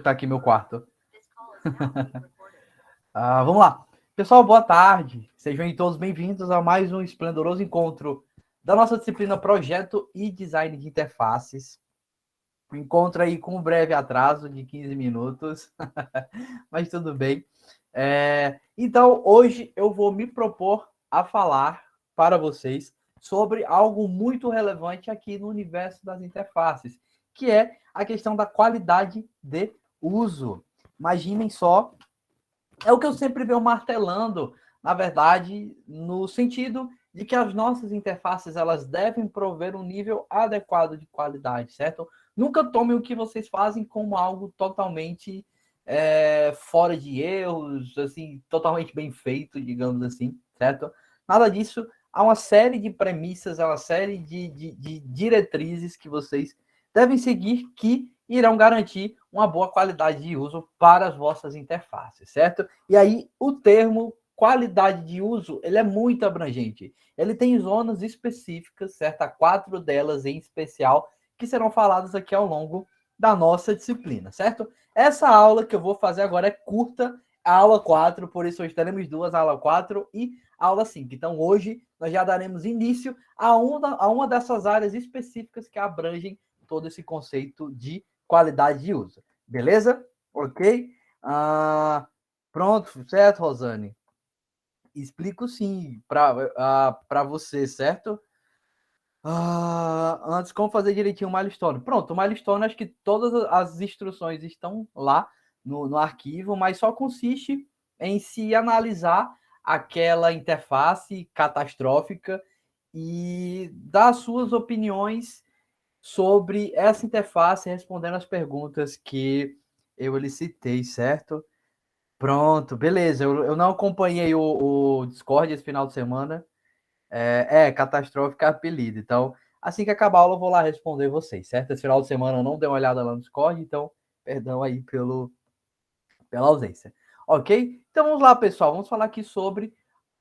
Tá aqui meu quarto. Vamos lá. Pessoal, boa tarde. Sejam todos bem-vindos a mais um esplendoroso encontro da nossa disciplina Projeto e Design de Interfaces. Um encontro aí com um breve atraso de 15 minutos, mas tudo bem. Então, hoje eu vou me propor a falar para vocês sobre algo muito relevante aqui no universo das interfaces, que é a questão da qualidade de uso. Imaginem só, é o que eu sempre venho martelando, na verdade, no sentido de que as nossas interfaces elas devem prover um nível adequado de qualidade, certo? Nunca tomem o que vocês fazem como algo totalmente fora de erros, assim, totalmente bem feito, digamos assim, certo? Nada disso. Há uma série de premissas, há uma série de diretrizes que vocês devem seguir que irão garantir uma boa qualidade de uso para as vossas interfaces, certo? E aí, o termo qualidade de uso, ele é muito abrangente. Ele tem zonas específicas, certo? Há 4 delas em especial, que serão faladas aqui ao longo da nossa disciplina, certo? Essa aula que eu vou fazer agora é curta, a aula 4, por isso hoje teremos duas, a aula 4 e a aula 5. Então, hoje, nós já daremos início a uma dessas áreas específicas que abrangem todo esse conceito de qualidade de uso. Beleza? Ok? Pronto, certo, Rosane? Explico sim para você, certo? Antes, como fazer direitinho o milestone? Pronto, o milestone, acho que todas as instruções estão lá no arquivo, mas só consiste em se analisar aquela interface catastrófica e dar suas opiniões sobre essa interface, respondendo as perguntas que eu lhe citei, certo? Pronto, beleza. Eu não acompanhei o Discord esse final de semana. Catastrófica é apelido. Então, assim que acabar a aula, eu vou lá responder vocês, certo? Esse final de semana eu não dei uma olhada lá no Discord, então, perdão aí pela ausência. Ok? Então, vamos lá, pessoal. Vamos falar aqui sobre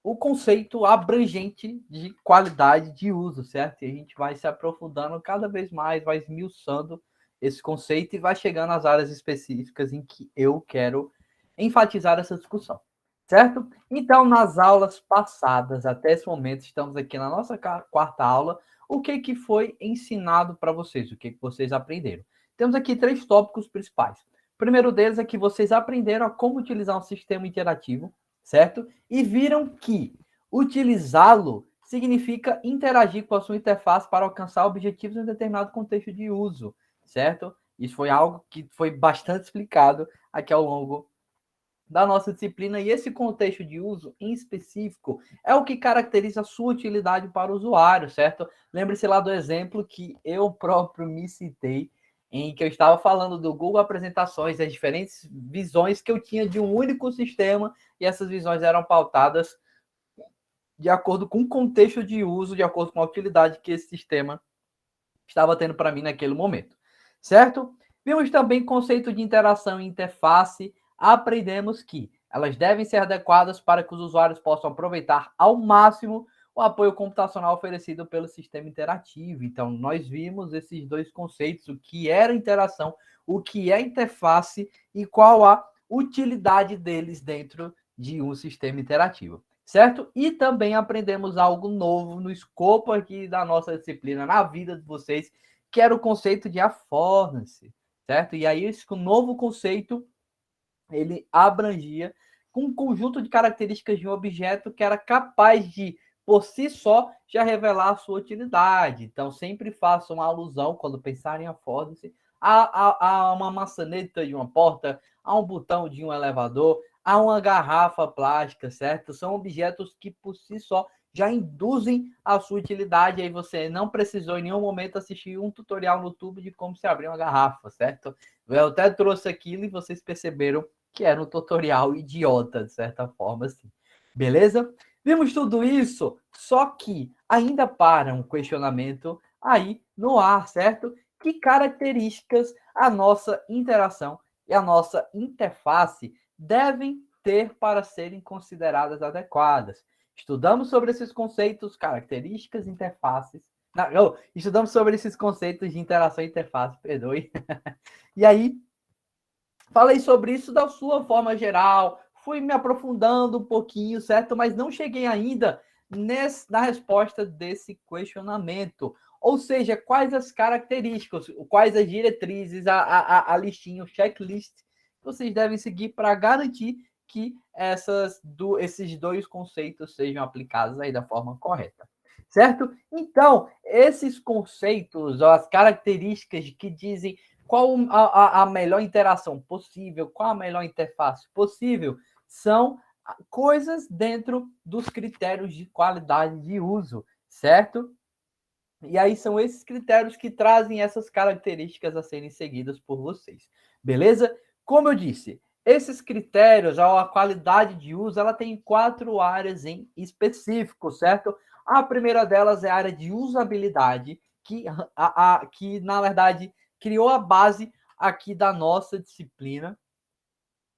o conceito abrangente de qualidade de uso, certo? E a gente vai se aprofundando cada vez mais, vai esmiuçando esse conceito e vai chegando às áreas específicas em que eu quero enfatizar essa discussão, certo? Então, nas aulas passadas, até esse momento, estamos aqui na nossa quarta aula. O que foi ensinado para vocês? O que vocês aprenderam? Temos aqui 3 tópicos principais. O primeiro deles é que vocês aprenderam a como utilizar um sistema interativo, certo? E viram que utilizá-lo significa interagir com a sua interface para alcançar objetivos em um determinado contexto de uso, certo? Isso foi algo que foi bastante explicado aqui ao longo da nossa disciplina, e esse contexto de uso em específico é o que caracteriza a sua utilidade para o usuário, certo? Lembre-se lá do exemplo que eu próprio me citei, em que eu estava falando do Google Apresentações, as diferentes visões que eu tinha de um único sistema, e essas visões eram pautadas de acordo com o contexto de uso, de acordo com a utilidade que esse sistema estava tendo para mim naquele momento, certo? Vimos também conceito de interação e interface, aprendemos que elas devem ser adequadas para que os usuários possam aproveitar ao máximo o apoio computacional oferecido pelo sistema interativo. Então, nós vimos esses 2 conceitos, o que era interação, o que é interface e qual a utilidade deles dentro de um sistema interativo, certo? E também aprendemos algo novo no escopo aqui da nossa disciplina, na vida de vocês, que era o conceito de affordancy, certo? E aí esse novo conceito, ele abrangia um conjunto de características de um objeto que era capaz de, por si só, já revelar a sua utilidade. Então, sempre façam uma alusão, quando pensarem em affordancy, a uma maçaneta de uma porta, a um botão de um elevador, a uma garrafa plástica, certo? São objetos que, por si só, já induzem a sua utilidade. Aí você não precisou em nenhum momento assistir um tutorial no YouTube de como se abrir uma garrafa, certo? Eu até trouxe aquilo e vocês perceberam que era um tutorial idiota, de certa forma, assim. Beleza? Vimos tudo isso, só que ainda para um questionamento aí no ar, certo? Que características a nossa interação e a nossa interface devem ter para serem consideradas adequadas? Estudamos sobre esses conceitos, características, interfaces. Não, estudamos sobre esses conceitos de interação e interface, perdoe. E aí, falei sobre isso da sua forma geral, fui me aprofundando um pouquinho, certo? Mas não cheguei ainda na resposta desse questionamento. Ou seja, quais as características, quais as diretrizes, a listinha, o checklist que vocês devem seguir para garantir que esses dois conceitos sejam aplicados aí da forma correta. Certo? Então, esses conceitos, as características que dizem qual a melhor interação possível, qual a melhor interface possível, são coisas dentro dos critérios de qualidade de uso, certo? E aí são esses critérios que trazem essas características a serem seguidas por vocês, beleza? Como eu disse, esses critérios, a qualidade de uso, ela tem 4 áreas em específico, certo? A primeira delas é a área de usabilidade, que na verdade criou a base aqui da nossa disciplina.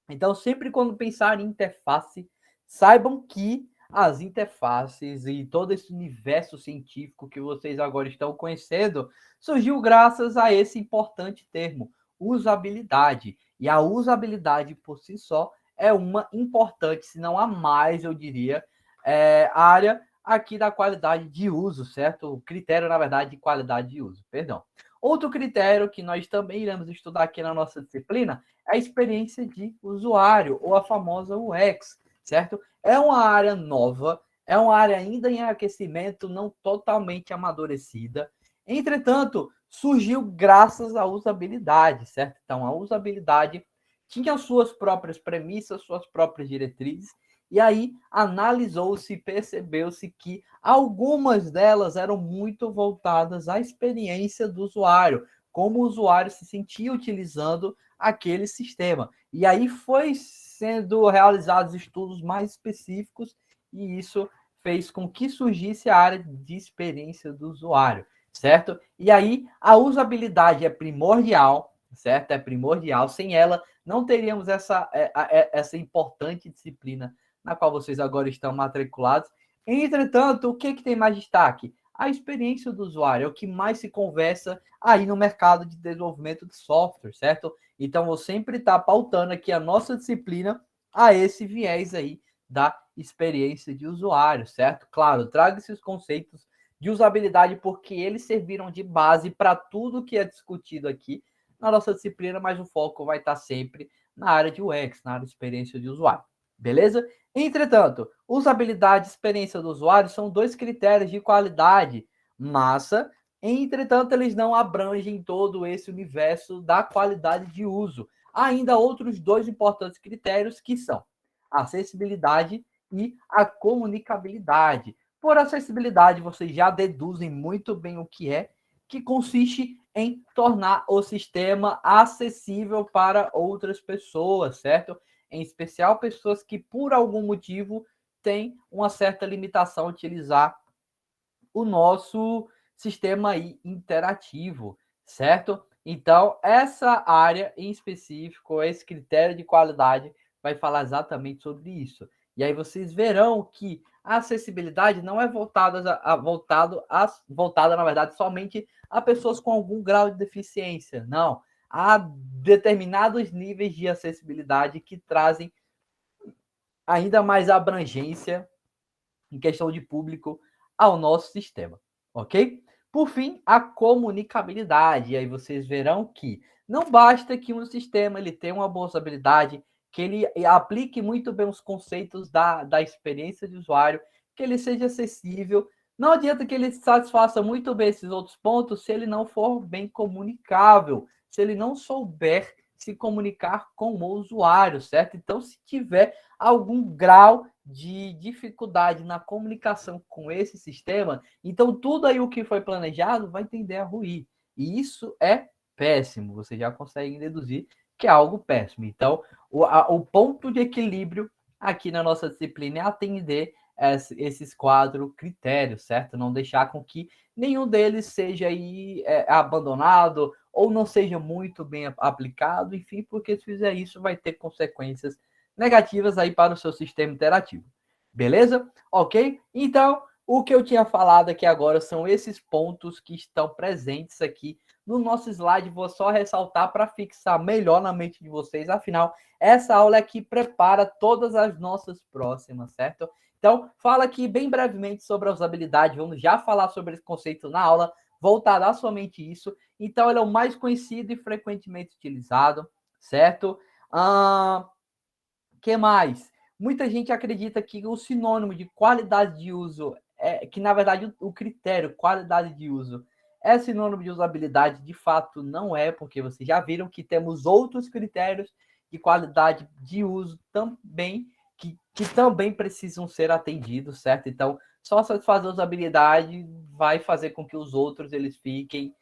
Então, sempre quando pensar em interface, saibam que as interfaces e todo esse universo científico que vocês agora estão conhecendo surgiu graças a esse importante termo, usabilidade. E a usabilidade por si só é uma importante, se não a mais, eu diria, área aqui da qualidade de uso, certo? O critério, na verdade, de qualidade de uso, perdão. Outro critério que nós também iremos estudar aqui na nossa disciplina é a experiência de usuário, ou a famosa UX, certo? É uma área nova, é uma área ainda em aquecimento, não totalmente amadurecida. Entretanto, surgiu graças à usabilidade, certo? Então, a usabilidade tinha suas próprias premissas, suas próprias diretrizes, e aí analisou-se, percebeu-se que algumas delas eram muito voltadas à experiência do usuário, como o usuário se sentia utilizando aquele sistema. E aí foi sendo realizados estudos mais específicos e isso fez com que surgisse a área de experiência do usuário, certo? E aí a usabilidade é primordial, certo? É primordial. Sem ela, não teríamos essa importante disciplina na qual vocês agora estão matriculados. Entretanto, o que tem mais destaque? A experiência do usuário é o que mais se conversa aí no mercado de desenvolvimento de software, certo? Então, vou sempre estar pautando aqui a nossa disciplina a esse viés aí da experiência de usuário, certo? Claro, traga esses conceitos de usabilidade porque eles serviram de base para tudo que é discutido aqui na nossa disciplina, mas o foco vai estar sempre na área de UX, na área de experiência de usuário. Beleza? Entretanto, usabilidade e experiência do usuário são dois critérios de qualidade massa. Entretanto, eles não abrangem todo esse universo da qualidade de uso. Há ainda outros dois importantes critérios que são a acessibilidade e a comunicabilidade. Por acessibilidade, vocês já deduzem muito bem o que consiste em tornar o sistema acessível para outras pessoas, certo? Em especial pessoas que, por algum motivo, têm uma certa limitação a utilizar o nosso sistema aí interativo, certo? Então, essa área em específico, esse critério de qualidade, vai falar exatamente sobre isso. E aí vocês verão que a acessibilidade não é voltada, na verdade, somente a pessoas com algum grau de deficiência. Não. Há determinados níveis de acessibilidade que trazem ainda mais abrangência em questão de público ao nosso sistema, ok? Por fim, a comunicabilidade. E aí vocês verão que não basta que um sistema ele tenha uma boa usabilidade, que ele aplique muito bem os conceitos da experiência de usuário, que ele seja acessível. Não adianta que ele satisfaça muito bem esses outros pontos se ele não for bem comunicável, se ele não souber se comunicar com o usuário, certo? Então, se tiver algum grau de dificuldade na comunicação com esse sistema, então tudo aí o que foi planejado vai tender a ruir. E isso é péssimo. Você já consegue deduzir que é algo péssimo. Então, o ponto de equilíbrio aqui na nossa disciplina é atender esses 4 critérios, certo? Não deixar com que nenhum deles seja aí abandonado ou não seja muito bem aplicado, enfim, porque se fizer isso vai ter consequências negativas aí para o seu sistema interativo. Beleza? Ok? Então, o que eu tinha falado aqui agora são esses pontos que estão presentes aqui no nosso slide, vou só ressaltar para fixar melhor na mente de vocês. Afinal, essa aula é que prepara todas as nossas próximas, certo? Então, fala aqui bem brevemente sobre a usabilidade. Vamos já falar sobre esse conceito na aula, voltará somente isso. Então, ele é o mais conhecido e frequentemente utilizado, certo? Que mais? Muita gente acredita que o sinônimo de qualidade de uso que, na verdade, o critério qualidade de uso é sinônimo de usabilidade. De fato, não é, porque vocês já viram que temos outros critérios de qualidade de uso também, que também precisam ser atendidos, certo? Então, só satisfazer a usabilidade vai fazer com que os outros eles fiquem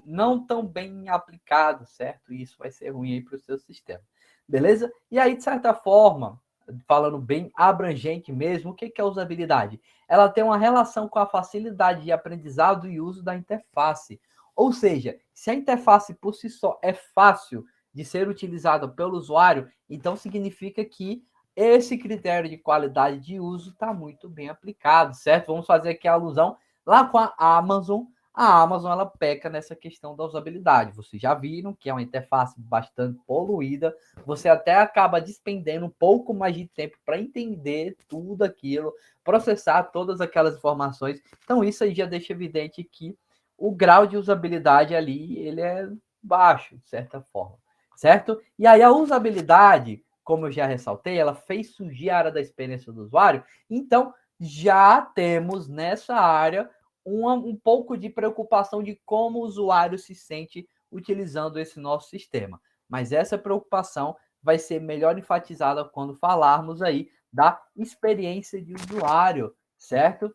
não tão bem aplicados, certo? E isso vai ser ruim aí para o seu sistema. Beleza? E aí, de certa forma, falando bem abrangente mesmo, o que é a usabilidade? Ela tem uma relação com a facilidade de aprendizado e uso da interface. Ou seja, se a interface por si só é fácil de ser utilizada pelo usuário, então significa que esse critério de qualidade de uso está muito bem aplicado, certo? Vamos fazer aqui a alusão lá com a Amazon. A Amazon ela peca nessa questão da usabilidade. Vocês já viram que é uma interface bastante poluída. Você até acaba despendendo um pouco mais de tempo para entender tudo aquilo, processar todas aquelas informações. Então, isso aí já deixa evidente que o grau de usabilidade ali ele é baixo, de certa forma, certo? E aí a usabilidade, como eu já ressaltei, ela fez surgir a área da experiência do usuário. Então, já temos nessa área um pouco de preocupação de como o usuário se sente utilizando esse nosso sistema. Mas essa preocupação vai ser melhor enfatizada quando falarmos aí da experiência de usuário, certo?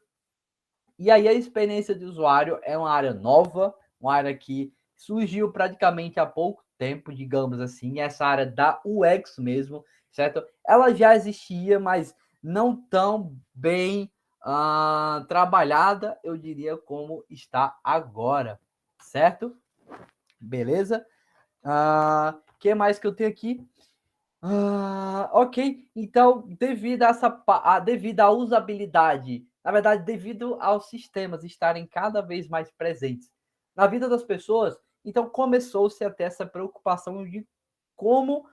E aí a experiência de usuário é uma área nova, uma área que surgiu praticamente há pouco tempo, digamos assim, essa área da UX mesmo, certo? Ela já existia, mas não tão bem trabalhada, eu diria, como está agora, certo? Beleza? Que mais que eu tenho aqui? Ok, então, devido à usabilidade, na verdade, devido aos sistemas estarem cada vez mais presentes na vida das pessoas, então começou-se a ter essa preocupação de como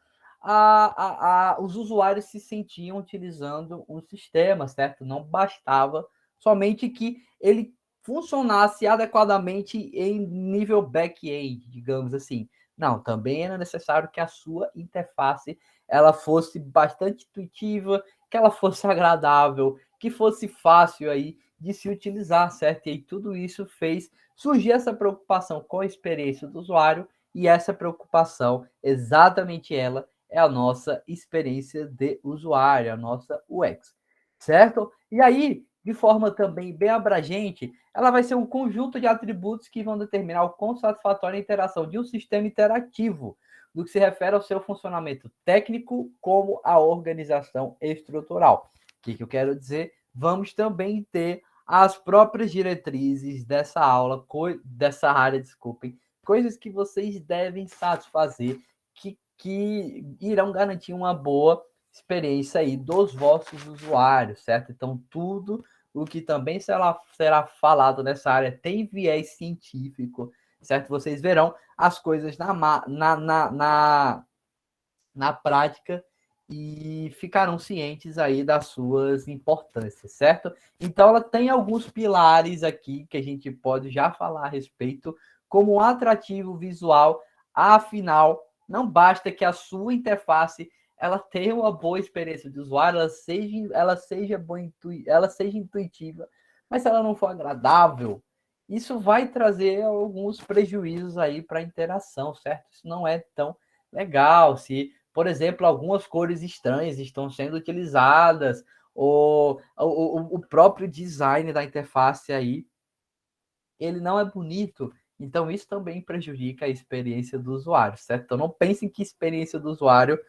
os usuários se sentiam utilizando um sistema, certo? Não bastava somente que ele funcionasse adequadamente em nível back-end, digamos assim. Não, também era necessário que a sua interface ela fosse bastante intuitiva, que ela fosse agradável, que fosse fácil aí de se utilizar, certo? E aí tudo isso fez surgir essa preocupação com a experiência do usuário, e essa preocupação, exatamente ela, é a nossa experiência de usuário, a nossa UX, certo? E aí, de forma também bem abrangente, ela vai ser um conjunto de atributos que vão determinar o quão satisfatória a interação de um sistema interativo, no que se refere ao seu funcionamento técnico, como a organização estrutural. O que eu quero dizer? Vamos também ter as próprias diretrizes dessa aula, dessa área, desculpem, coisas que vocês devem satisfazer, que irão garantir uma boa experiência aí dos vossos usuários, certo? Então, tudo o que também será falado nessa área tem viés científico, certo? Vocês verão as coisas na prática e ficarão cientes aí das suas importâncias, certo? Então, ela tem alguns pilares aqui que a gente pode já falar a respeito, como um atrativo visual. Afinal, não basta que a sua interface ela tenha uma boa experiência de usuário, ela seja intuitiva, mas se ela não for agradável, isso vai trazer alguns prejuízos aí para a interação, certo? Isso não é tão legal. Se, por exemplo, algumas cores estranhas estão sendo utilizadas, ou o próprio design da interface aí, ele não é bonito, então isso também prejudica a experiência do usuário, certo? Então não pensem que experiência do usuário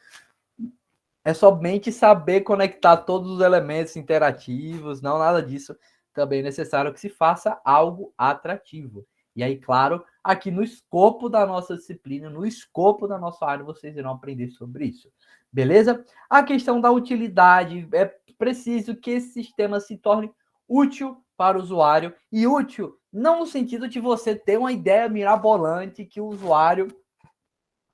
é somente saber conectar todos os elementos interativos, não, nada disso. Também é necessário que se faça algo atrativo. E aí, claro, aqui no escopo da nossa disciplina, no escopo da nossa área, vocês irão aprender sobre isso. Beleza? A questão da utilidade, é preciso que esse sistema se torne útil para o usuário e útil, não no sentido de você ter uma ideia mirabolante que o usuário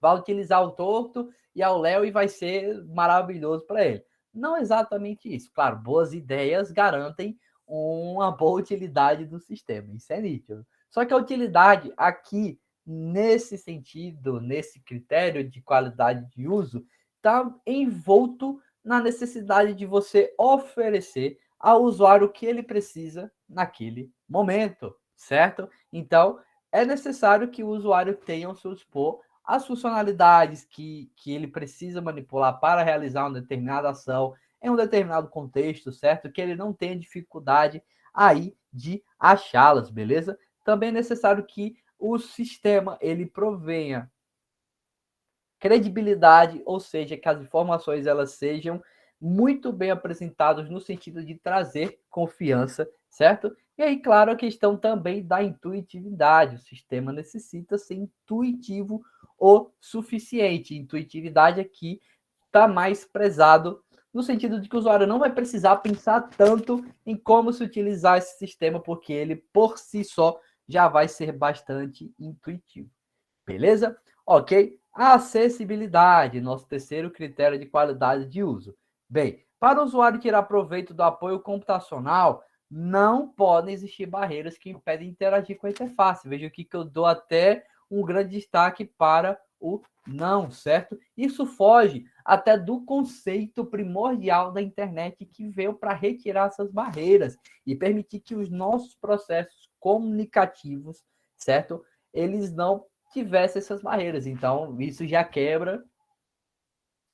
vai utilizar o torto e ao Léo e vai ser maravilhoso para ele. Não exatamente isso. Claro, boas ideias garantem uma boa utilidade do sistema, isso é nítido. Só que a utilidade aqui, nesse sentido, nesse critério de qualidade de uso, está envolto na necessidade de você oferecer ao usuário o que ele precisa naquele momento, certo? Então, é necessário que o usuário tenha ao seu dispor as funcionalidades que ele precisa manipular para realizar uma determinada ação em um determinado contexto, certo? Que ele não tenha dificuldade aí de achá-las, beleza? Também é necessário que o sistema ele provenha credibilidade, ou seja, que as informações elas sejam muito bem apresentadas no sentido de trazer confiança, certo? E aí, claro, a questão também da intuitividade. O sistema necessita ser intuitivo o suficiente. Intuitividade aqui está mais prezado no sentido de que o usuário não vai precisar pensar tanto em como se utilizar esse sistema, porque ele, por si só, já vai ser bastante intuitivo. Beleza? Ok. A acessibilidade, nosso terceiro critério de qualidade de uso. Bem, para o usuário tirar proveito do apoio computacional, não podem existir barreiras que impedem interagir com a interface. Veja aqui que eu dou até um grande destaque para o não, certo? Isso foge até do conceito primordial da internet que veio para retirar essas barreiras e permitir que os nossos processos comunicativos, certo? Eles não tivesse essas barreiras. Então, isso já quebra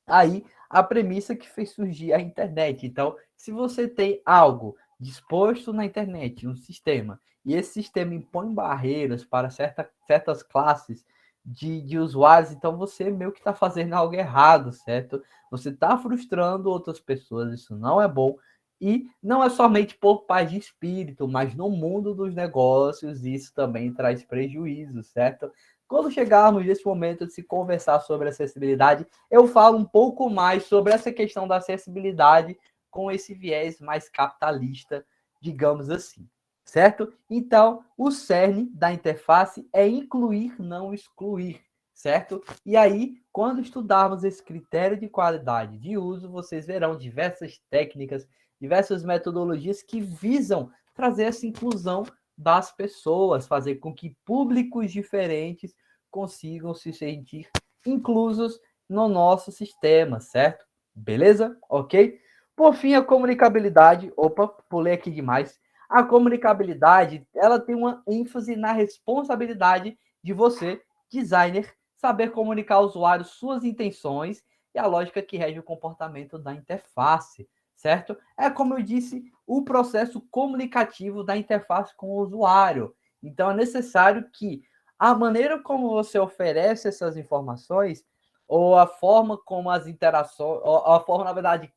aí a premissa que fez surgir a internet. Então, se você tem algo disposto na internet, um sistema, e esse sistema impõe barreiras para certas classes de usuários, então você meio que está fazendo algo errado, certo? Você está frustrando outras pessoas, isso não é bom. E não é somente por paz de espírito, mas no mundo dos negócios isso também traz prejuízo, certo? Quando chegarmos nesse momento de se conversar sobre acessibilidade, eu falo um pouco mais sobre essa questão da acessibilidade com esse viés mais capitalista, digamos assim, certo? Então, o cerne da interface é incluir, não excluir, certo? E aí, quando estudarmos esse critério de qualidade de uso, vocês verão diversas técnicas, diversas metodologias que visam trazer essa inclusão das pessoas, fazer com que públicos diferentes consigam se sentir inclusos no nosso sistema, certo? Beleza? Ok? Por fim, a comunicabilidade. Opa, pulei aqui demais. A comunicabilidade, ela tem uma ênfase na responsabilidade de você, designer, saber comunicar ao usuário suas intenções e a lógica que rege o comportamento da interface, certo? É como eu disse, o processo comunicativo da interface com o usuário. Então, é necessário que a maneira como você oferece essas informações, ou a forma como as interações, ou a forma, na verdade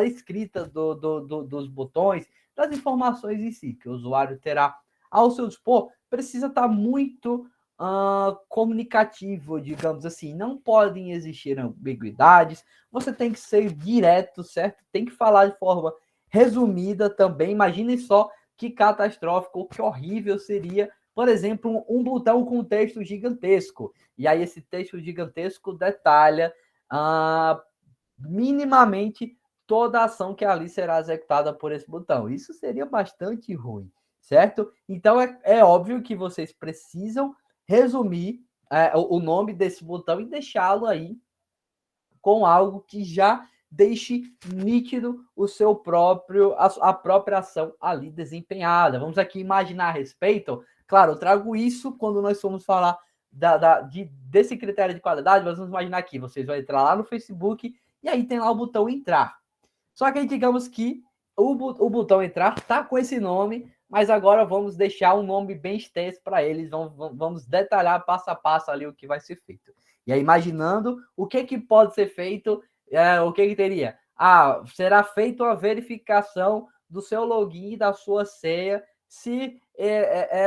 escrita dos botões, das informações em si, que o usuário terá ao seu dispor, precisa estar muito comunicativo, digamos assim. Não podem existir ambiguidades, você tem que ser direto, certo? Tem que falar de forma resumida também. Imaginem só que catastrófico, que horrível seria, por exemplo, um botão com texto gigantesco. E aí esse texto gigantesco detalha minimamente toda a ação que ali será executada por esse botão. Isso seria bastante ruim, certo? Então é óbvio que vocês precisam resumir o nome desse botão e deixá-lo aí com algo que já deixe nítido o seu próprio a própria ação ali desempenhada. Vamos aqui imaginar a respeito. Claro, eu trago isso quando nós formos falar desse critério de qualidade. Mas vamos imaginar aqui, vocês vão entrar lá no Facebook e aí tem lá o botão entrar. Só que aí digamos que o botão entrar está com esse nome, mas agora vamos deixar um nome bem extenso para eles, vamos detalhar passo a passo ali o que vai ser feito. E aí imaginando o que pode ser feito, o que teria? Será feita uma verificação do seu login e da sua senha, se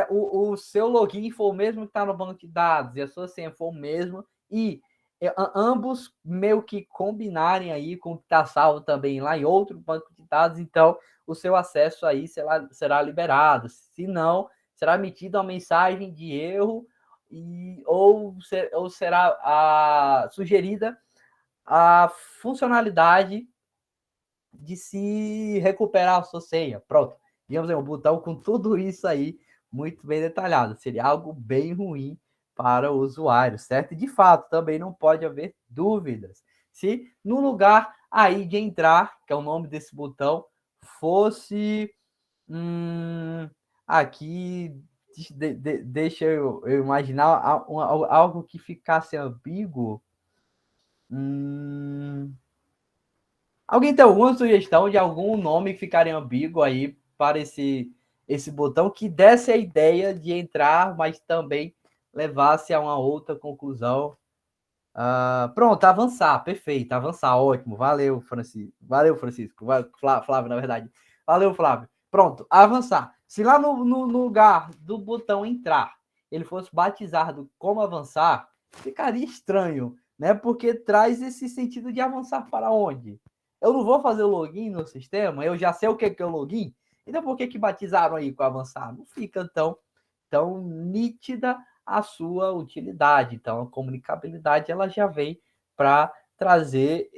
o seu login for o mesmo que está no banco de dados e a sua senha for o mesmo, e ambos meio que combinarem aí com o que está salvo também lá em outro banco de dados, então o seu acesso aí será liberado. Se não, será emitida uma mensagem de erro ou será sugerida a funcionalidade de se recuperar a sua senha. Pronto. Digamos aí, um botão com tudo isso aí muito bem detalhado. Seria algo bem ruim para o usuário, certo? E de fato, também não pode haver dúvidas. Se no lugar aí de entrar, que é o nome desse botão, fosse aqui, deixa eu imaginar algo que ficasse ambíguo. Alguém tem alguma sugestão de algum nome que ficaria ambíguo aí para esse botão que desse a ideia de entrar, mas também levasse a uma outra conclusão? Pronto, avançar, perfeito, avançar, ótimo, valeu, Francisco, Flávio, na verdade, valeu, Flávio. Pronto, avançar. Se lá no lugar do botão entrar, ele fosse batizado como avançar, ficaria estranho, né? Porque traz esse sentido de avançar para onde? Eu não vou fazer o login no sistema, eu já sei o que é o login, então por que batizaram aí com avançar? Não fica tão nítida a sua utilidade. Então, a comunicabilidade ela já vem para trazer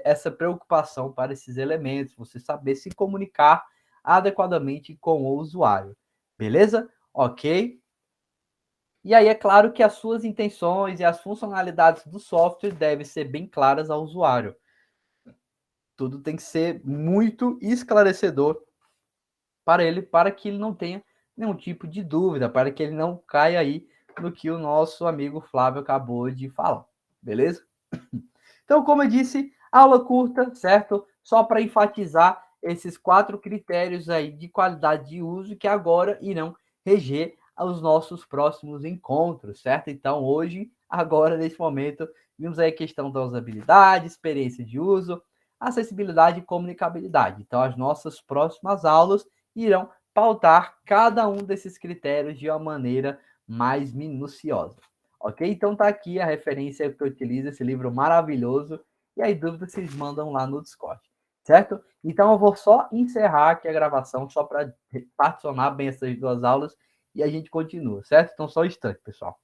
essa preocupação para esses elementos, você saber se comunicar adequadamente com o usuário. Beleza? Ok? E aí é claro que as suas intenções e as funcionalidades do software devem ser bem claras ao usuário. Tudo tem que ser muito esclarecedor para que ele não tenha nenhum tipo de dúvida, para que ele não caia aí no que o nosso amigo Flávio acabou de falar, beleza? Então, como eu disse, aula curta, certo? Só para enfatizar esses 4 critérios aí de qualidade de uso que agora irão reger os nossos próximos encontros, certo? Então, hoje, agora, nesse momento, vimos aí a questão da usabilidade, experiência de uso, acessibilidade e comunicabilidade. Então, as nossas próximas aulas irão pautar cada um desses critérios de uma maneira mais minuciosa. Ok? Então tá aqui a referência que eu utilizo, esse livro maravilhoso. E aí, dúvidas, vocês mandam lá no Discord. Certo? Então eu vou só encerrar aqui a gravação, só para particionar bem essas duas aulas e a gente continua, certo? Então só um instante, pessoal.